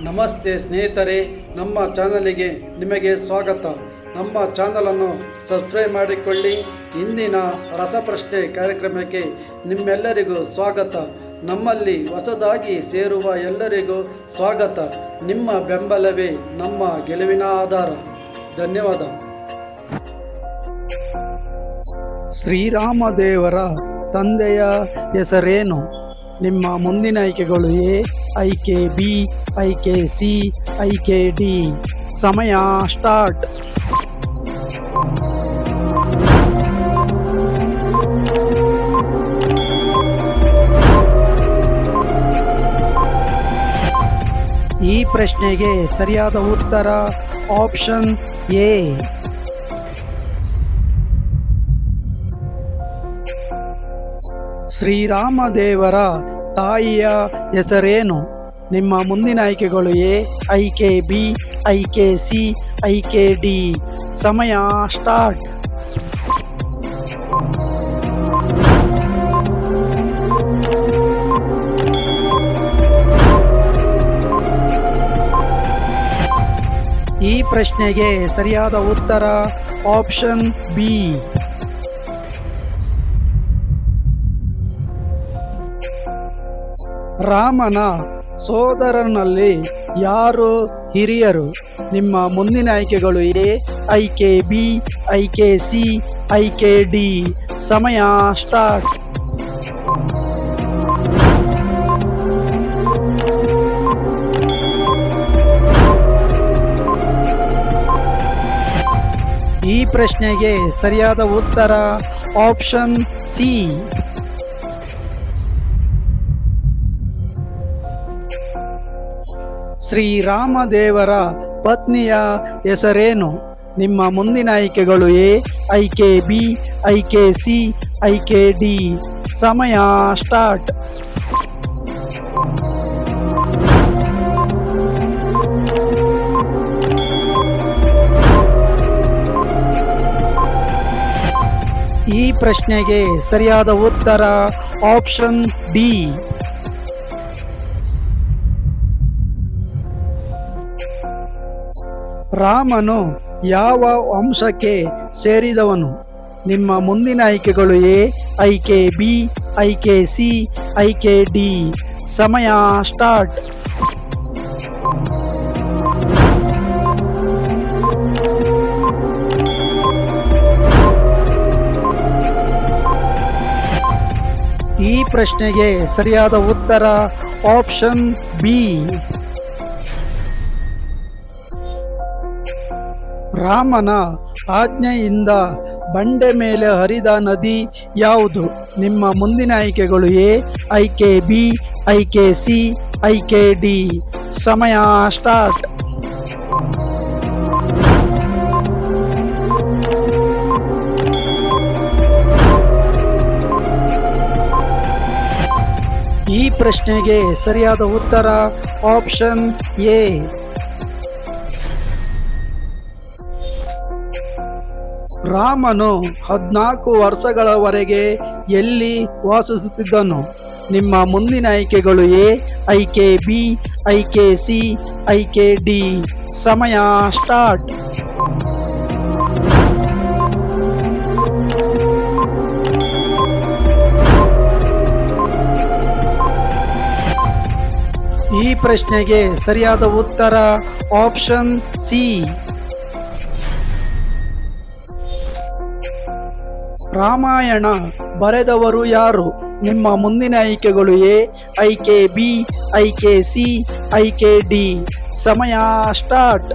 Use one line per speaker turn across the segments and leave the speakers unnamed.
ನಮಸ್ತೆ ಸ್ನೇಹಿತರೆ, ನಮ್ಮ ಚಾನಲಿಗೆ ನಿಮಗೆ ಸ್ವಾಗತ. ನಮ್ಮ ಚಾನಲನ್ನು ಸಬ್ಸ್ಕ್ರೈಬ್ ಮಾಡಿಕೊಳ್ಳಿ. ಇಂದಿನ ರಸಪ್ರಶ್ನೆ ಕಾರ್ಯಕ್ರಮಕ್ಕೆ ನಿಮ್ಮೆಲ್ಲರಿಗೂ ಸ್ವಾಗತ. ನಮ್ಮಲ್ಲಿ ಹೊಸದಾಗಿ ಸೇರುವ ಎಲ್ಲರಿಗೂ ಸ್ವಾಗತ. ನಿಮ್ಮ ಬೆಂಬಲವೇ ನಮ್ಮ ಗೆಲುವಿನ ಆಧಾರ. ಧನ್ಯವಾದ.
ಶ್ರೀರಾಮದೇವರ ತಂದೆಯ ಹೆಸರೇನು? ನಿಮ್ಮ ಮುಂದಿನ ಆಯ್ಕೆಗಳು ಎ, ಆಯ್ಕೆ ಬಿ, ಆಯ್ಕೆ ಸಿ, ಆಯ್ಕೆ ಡಿ. ಸಮಯ ಸ್ಟಾರ್ಟ್. ಈ ಪ್ರಶ್ನೆಗೆ ಸರಿಯಾದ ಉತ್ತರ ಆಪ್ಷನ್ ಎ. ಶ್ರೀರಾಮದೇವರ ತಾಯಿಯ ಹೆಸರೇನು? ನಿಮ್ಮ ಮುಂದಿನ ಆಯ್ಕೆಗಳು ಎ, ಆಯ್ಕೆ ಬಿ, ಆಯ್ಕೆ ಸಿ, ಆಯ್ಕೆ ಡಿ. ಸಮಯ ಸ್ಟಾರ್ಟ್. ಈ ಪ್ರಶ್ನೆಗೆ ಸರಿಯಾದ ಉತ್ತರ ಆಪ್ಷನ್ ಬಿ. ರಾಮನ ಸೋದರನಲ್ಲಿ ಯಾರು ಹಿರಿಯರು? ನಿಮ್ಮ ಮುಂದಿನ ಆಯ್ಕೆಗಳು ಎ, ಆಯ್ಕೆ ಬಿ, ಆಯ್ಕೆ ಸಿ, ಆಯ್ಕೆ ಡಿ. ಸಮಯ ಸ್ಟಾರ್ಟ್. ಈ ಪ್ರಶ್ನೆಗೆ ಸರಿಯಾದ ಉತ್ತರ ಆಪ್ಷನ್ ಸಿ. ಶ್ರೀರಾಮದೇವರ ಪತ್ನಿಯ ಹೆಸರೇನು? ನಿಮ್ಮ ಮುಂದಿನ ಆಯ್ಕೆಗಳು ಎ, ಆಯ್ಕೆ ಬಿ, ಆಯ್ಕೆ ಸಿ, ಆಯ್ಕೆ ಡಿ. ಸಮಯ ಸ್ಟಾರ್ಟ್. ಈ ಪ್ರಶ್ನೆಗೆ ಸರಿಯಾದ ಉತ್ತರ ಆಪ್ಷನ್ ಡಿ. ರಾಮನು ಯಾವ ವಂಶಕ್ಕೆ ಸೇರಿದವನು? ನಿಮ್ಮ ಮುಂದಿನ ಆಯ್ಕೆಗಳು ಎ, ಆಯ್ಕೆ ಬಿ, ಆಯ್ಕೆ ಸಿ, ಆಯ್ಕೆ ಡಿ. ಸಮಯ ಸ್ಟಾರ್ಟ್. ಈ ಪ್ರಶ್ನೆಗೆ ಸರಿಯಾದ ಉತ್ತರ ಆಪ್ಷನ್ ಬಿ. ರಾಮನ ಆಜ್ಞೆಯಿಂದ ಬಂಡೆ ಮೇಲೆ ಹರಿದ ನದಿ ಯಾವುದು? ನಿಮ್ಮ ಮುಂದಿನ ಆಯ್ಕೆಗಳು ಎ, ಆಯ್ಕೆ ಬಿ, ಆಯ್ಕೆ ಸಿ, ಆಯ್ಕೆ ಡಿ. ಸಮಯ ಸ್ಟಾರ್ಟ್. ಈ ಪ್ರಶ್ನೆಗೆ ಸರಿಯಾದ ಉತ್ತರ ಆಪ್ಷನ್ ಎ. ರಾಮನು 14 ವರ್ಷಗಳವರೆಗೆ ಎಲ್ಲಿ ವಾಸಿಸುತ್ತಿದ್ದನು? ನಿಮ್ಮ ಮುಂದಿನ ಆಯ್ಕೆಗಳು ಎ, ಆಯ್ಕೆ ಬಿ, ಆಯ್ಕೆ ಸಿ, ಆಯ್ಕೆ ಡಿ. ಸಮಯ ಸ್ಟಾರ್ಟ್. ಈ ಪ್ರಶ್ನೆಗೆ ಸರಿಯಾದ ಉತ್ತರ ಆಪ್ಷನ್ ಸಿ. ರಾಮಾಯಣ ಬರೆದವರು ಯಾರು? ನಿಮ್ಮ ಮುಂದಿನ ಆಯ್ಕೆಗಳು ಎ, ಆಯ್ಕೆ ಬಿ, ಆಯ್ಕೆ ಸಿ, ಆಯ್ಕೆ ಡಿ. ಸಮಯ ಸ್ಟಾರ್ಟ್.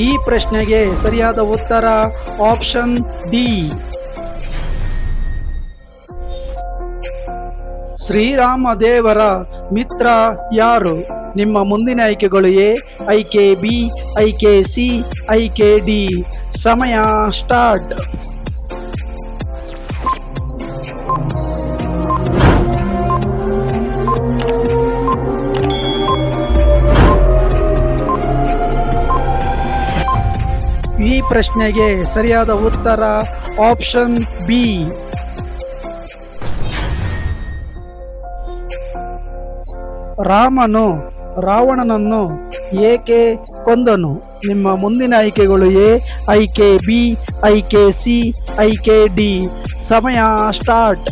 ಈ ಪ್ರಶ್ನೆಗೆ ಸರಿಯಾದ ಉತ್ತರ ಆಪ್ಷನ್ ಡಿ. ಶ್ರೀರಾಮದೇವರ ಮಿತ್ರ ಯಾರು? ನಿಮ್ಮ ಮುಂದಿನ ಆಯ್ಕೆಗಳು ಎ, ಆಯ್ಕೆ ಬಿ, ಆಯ್ಕೆ ಸಿ, ಆಯ್ಕೆ ಡಿ. ಸಮಯ ಸ್ಟಾರ್ಟ್. ಈ ಪ್ರಶ್ನೆಗೆ ಸರಿಯಾದ ಉತ್ತರ ಆಪ್ಷನ್ ಬಿ. ರಾಮನು ರಾವಣನನ್ನು ಏಕೆ ಕೊಂದನು? ನಿಮ್ಮ ಮುಂದಿನ ಆಯ್ಕೆಗಳು ಎ, ಆಯ್ಕೆ ಬಿ, ಆಯ್ಕೆ ಸಿ, ಆಯ್ಕೆ ಡಿ. ಸಮಯ ಸ್ಟಾರ್ಟ್.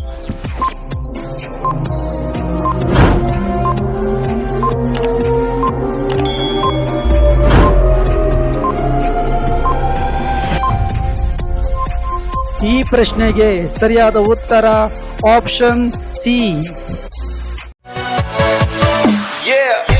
ಈ ಪ್ರಶ್ನೆಗೆ ಸರಿಯಾದ ಉತ್ತರ ಆಪ್ಷನ್ ಸಿ.
Yeah.